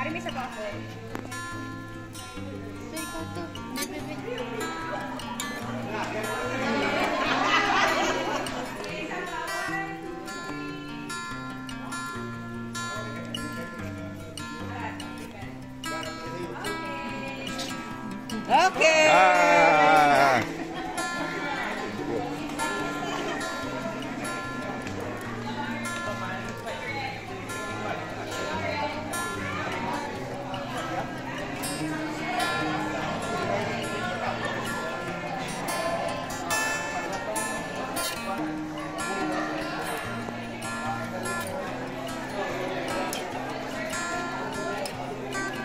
Ari may sa ako. So, ikaw to. Okay.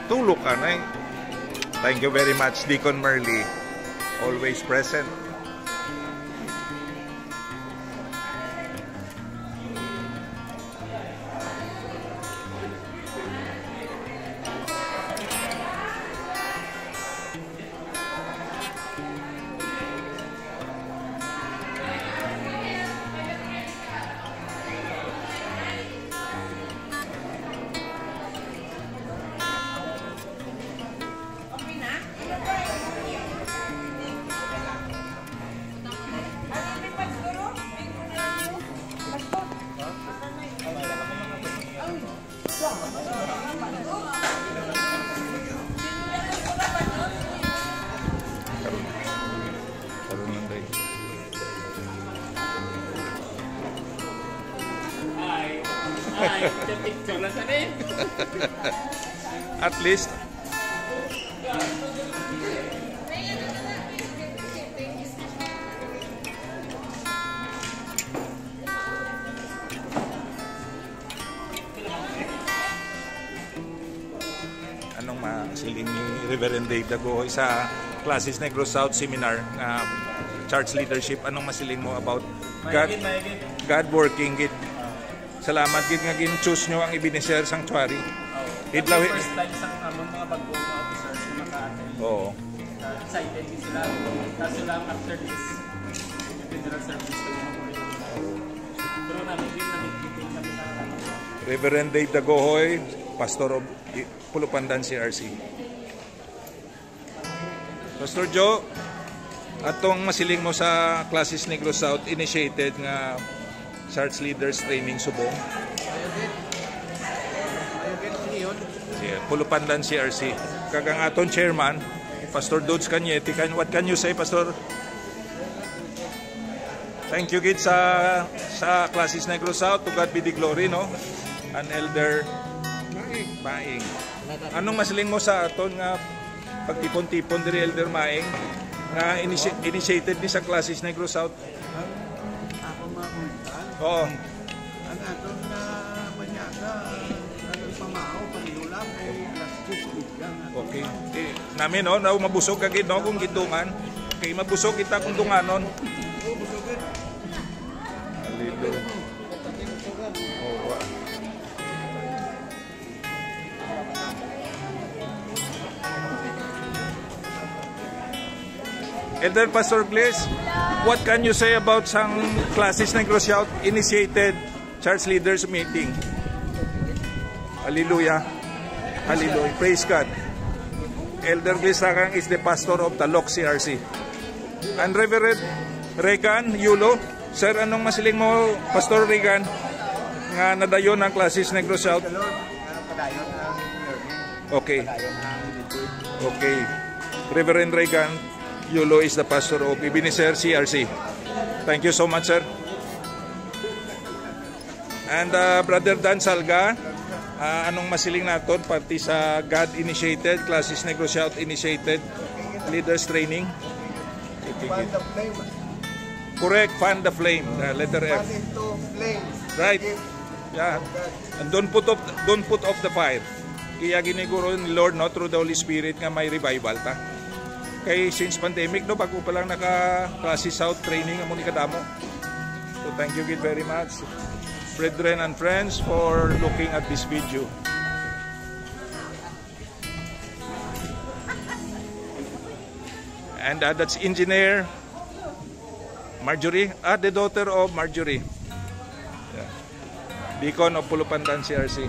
Tulog ka na eh. Thank you very much, Deacon Merly. Always present. At least anong masiling ni Reverend Dave Dagohoy sa Classes Negros South Seminar na Church Leadership, anong masiling mo about God working it? Salamat gid nga gin-choose nyo ang Ebenezer Sanctuary. Idlaw first time sa mga bagong officers na maka-attend. Oo. Excited din sila. Kaso lang after this funeral service ko yung pero namin din nagtitin kami na Reverend Dave Dagohoy, Pastor of Pulupandan CRC. Pastor Joe, atong masiling mo sa Classes Negros South initiated nga Church Leaders Training Subong. Pulupandan CRC. Kagang aton chairman, Pastor Dudes Cañete. What can you say, Pastor? Thank you, kids, sa Classes Negros South. To God be the glory, no? An Elder Maing. Anong masiling mo sa aton nga pagtipon-tipon diri Elder Maing nga initiated ni sa Classes Negros South? Ako makuntan. Oo. Ang atong na panyaga, atong pamao, panilulang, ay plastic lang. Okay. Namin, no? Na mabusog kagid, no? Kung gitungan. Okay, mabusog kita kung tunganon. Oo, busogin. Hallelujah. Oh, wow. Elder Pastor Bliss, what can you say about some Classes Negros South initiated church leaders meeting? Hallelujah. Hallelujah. Praise God. Elder Bliss Sakang is the pastor of Talok CRC. And Reverend Regan Yulo, sir, anong masiling mo, Pastor Regan, nga nadayon ng Classes Negros South? Okay. Okay. Reverend Regan Yulo is the pastor of Ebenezer CRC. Thank you so much, sir. And Brother Dan Salga, anong masiling naton pati sa God-initiated, Classes Negros South initiated leaders training? Fan the flame. Correct, fan the flame, letter F. Fan into flame. Right. Yeah. And don't put off the fire. Kaya giniguro ni Lord, no, through the Holy Spirit nga may revival ta. Kay since pandemic, no, bago pa lang naka-Classes South training ang muni kadamo. So thank you very much, brethren and friends, for looking at this video. And that's Engineer Marjorie, the daughter of Marjorie. Yeah. Deacon of Pulupandan CRC.